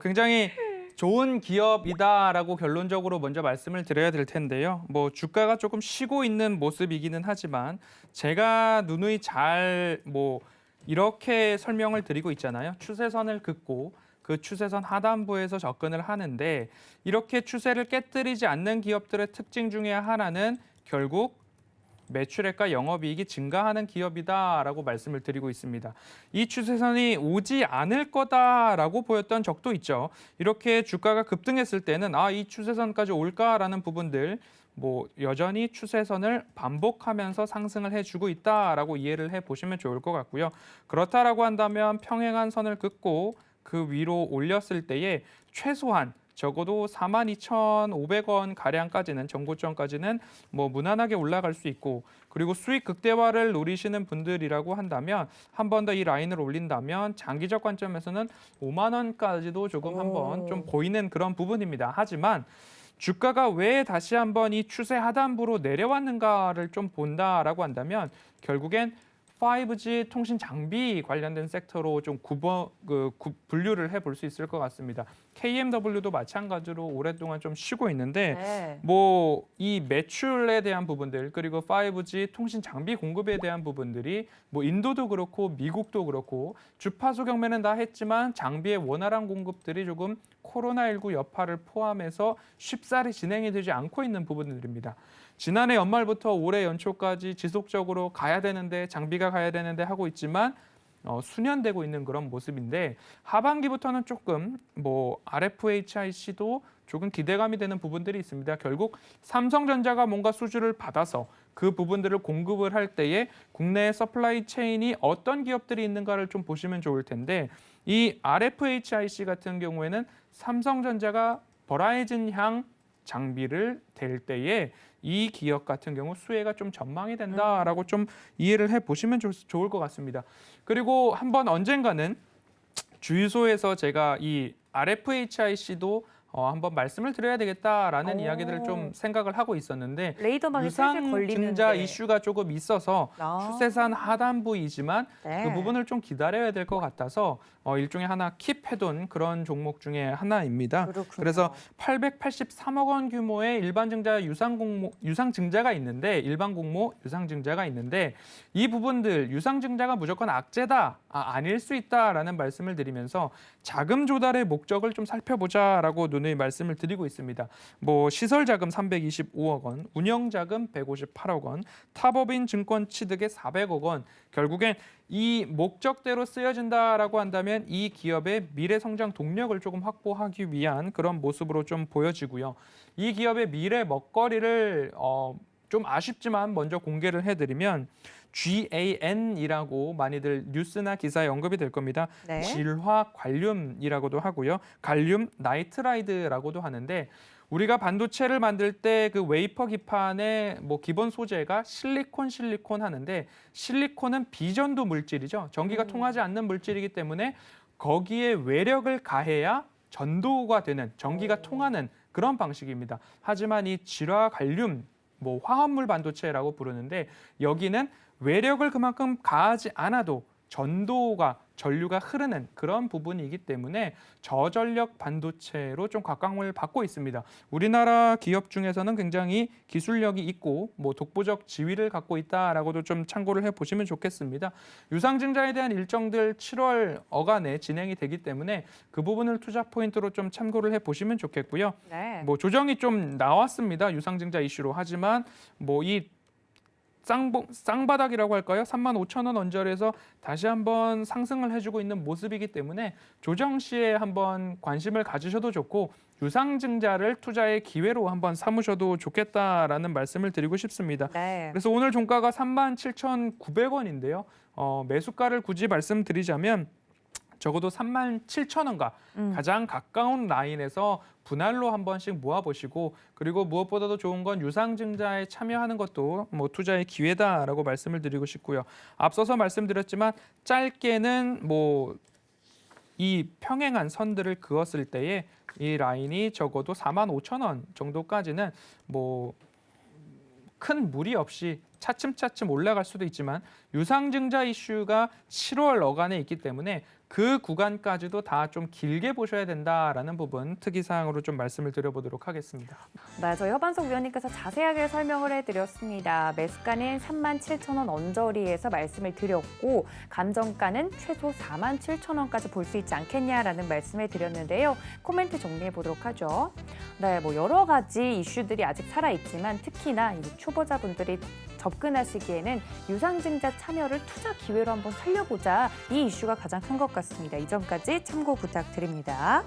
굉장히 좋은 기업이다라고 결론적으로 먼저 말씀을 드려야 될 텐데요. 뭐 주가가 조금 쉬고 있는 모습이기는 하지만 제가 누누이 잘 이렇게 설명을 드리고 있잖아요. 추세선을 긋고 그 추세선 하단부에서 접근을 하는데 이렇게 추세를 깨뜨리지 않는 기업들의 특징 중에 하나는 결국 매출액과 영업이익이 증가하는 기업이다라고 말씀을 드리고 있습니다. 이 추세선이 오지 않을 거다라고 보였던 적도 있죠. 이렇게 주가가 급등했을 때는 이 추세선까지 올까라는 부분들 여전히 추세선을 반복하면서 상승을 해주고 있다라고 이해를 해보시면 좋을 것 같고요. 그렇다라고 한다면 평행한 선을 긋고 그 위로 올렸을 때에 최소한 적어도 42,500원 가량까지는 정고점까지는 무난하게 올라갈 수 있고 그리고 수익 극대화를 노리시는 분들이라고 한다면 한 번 더 이 라인을 올린다면 장기적 관점에서는 5만 원까지도 조금 한번 좀 보이는 그런 부분입니다. 하지만 주가가 왜 다시 한번 이 추세 하단부로 내려왔는가를 좀 본다라고 한다면 결국엔 5G 통신 장비 관련된 섹터로 좀 분류를 해볼 수 있을 것 같습니다. KMW도 마찬가지로 오랫동안 좀 쉬고 있는데 이 매출에 대한 부분들 그리고 5G 통신 장비 공급에 대한 부분들이 인도도 그렇고 미국도 그렇고 주파수 경매는 다 했지만 장비의 원활한 공급들이 조금 코로나19 여파를 포함해서 쉽사리 진행이 되지 않고 있는 부분들입니다. 지난해 연말부터 올해 연초까지 지속적으로 가야 되는데 장비가 가야 되는데 하고 있지만 수년되고 있는 그런 모습인데 하반기부터는 조금 RFHIC도 조금 기대감이 되는 부분들이 있습니다. 결국 삼성전자가 뭔가 수주를 받아서 그 부분들을 공급을 할 때에 국내 서플라이 체인이 어떤 기업들이 있는가를 좀 보시면 좋을 텐데 이 RFHIC 같은 경우에는 삼성전자가 버라이즌향 장비를 댈 때에 이 기업 같은 경우 수혜가 좀 전망이 된다라고 좀 이해를 해보시면 좋을 것 같습니다. 그리고 한번 언젠가는 주유소에서 제가 이 RFHIC도 한번 말씀을 드려야 되겠다라는 이야기들을 좀 생각을 하고 있었는데 레이더망에 살살 유상증자 걸리는데. 이슈가 조금 있어서 추세선 하단부이지만 그 부분을 좀 기다려야 될 것 같아서 일종의 하나 킵해둔 그런 종목 중에 하나입니다. 그렇군요. 그래서 883억 원 규모의 일반증자 유상증자가 있는데 일반 공모 유상증자가 있는데 이 부분들 유상증자가 무조건 악재다, 아닐 수 있다라는 말씀을 드리면서 자금 조달의 목적을 좀 살펴보자라고 누누이 말씀을 드리고 있습니다. 시설 자금 325억 원, 운영 자금 158억 원, 타법인 증권 취득에 400억 원. 결국엔 이 목적대로 쓰여진다라고 한다면 이 기업의 미래 성장 동력을 조금 확보하기 위한 그런 모습으로 좀 보여지고요. 이 기업의 미래 먹거리를 좀 아쉽지만 먼저 공개를 해드리면 GAN이라고 많이들 뉴스나 기사에 언급이 될 겁니다. 네. 질화관륨이라고도 하고요. 갈륨 나이트라이드라고도 하는데 우리가 반도체를 만들 때 그 웨이퍼 기판의 기본 소재가 실리콘 하는데 실리콘은 비전도 물질이죠. 전기가 통하지 않는 물질이기 때문에 거기에 외력을 가해야 전도가 되는 전기가 통하는 그런 방식입니다. 하지만 이 질화갈륨 화합물 반도체라고 부르는데 여기는 외력을 그만큼 가하지 않아도 전류가 흐르는 그런 부분이기 때문에 저전력 반도체로 좀 각광을 받고 있습니다. 우리나라 기업 중에서는 굉장히 기술력이 있고 독보적 지위를 갖고 있다라고도 좀 참고를 해보시면 좋겠습니다. 유상증자에 대한 일정들 7월 어간에 진행이 되기 때문에 그 부분을 투자 포인트로 좀 참고를 해보시면 좋겠고요. 네. 조정이 좀 나왔습니다. 유상증자 이슈로. 하지만 이 쌍바닥이라고 할까요? 35,000원 언저리에서 다시 한번 상승을 해주고 있는 모습이기 때문에 조정 시에 한번 관심을 가지셔도 좋고 유상증자를 투자의 기회로 한번 삼으셔도 좋겠다라는 말씀을 드리고 싶습니다. 네. 그래서 오늘 종가가 37,900원인데요. 매수가를 굳이 말씀드리자면 적어도 37,000원과 가장 가까운 라인에서 분할로 한 번씩 모아보시고 그리고 무엇보다도 좋은 건 유상증자에 참여하는 것도 투자의 기회다라고 말씀을 드리고 싶고요. 앞서서 말씀드렸지만 짧게는 이 평행한 선들을 그었을 때에 이 라인이 적어도 45,000원 정도까지는 큰 무리 없이 차츰차츰 올라갈 수도 있지만 유상증자 이슈가 7월 어간에 있기 때문에 그 구간까지도 다 좀 길게 보셔야 된다라는 부분 특이사항으로 좀 말씀을 드려보도록 하겠습니다. 네, 저희 허반석 위원님께서 자세하게 설명을 해드렸습니다. 매수가는 37,000원 언저리에서 말씀을 드렸고 감정가는 최소 47,000원까지 볼 수 있지 않겠냐라는 말씀을 드렸는데요. 코멘트 정리해 보도록 하죠. 네, 뭐 여러 가지 이슈들이 아직 살아있지만 특히나 이 초보자분들이 접근하시기에는 유상증자 참여를 투자 기회로 한번 살려보자 이 이슈가 가장 큰 것 같습니다. 이 점까지 참고 부탁드립니다.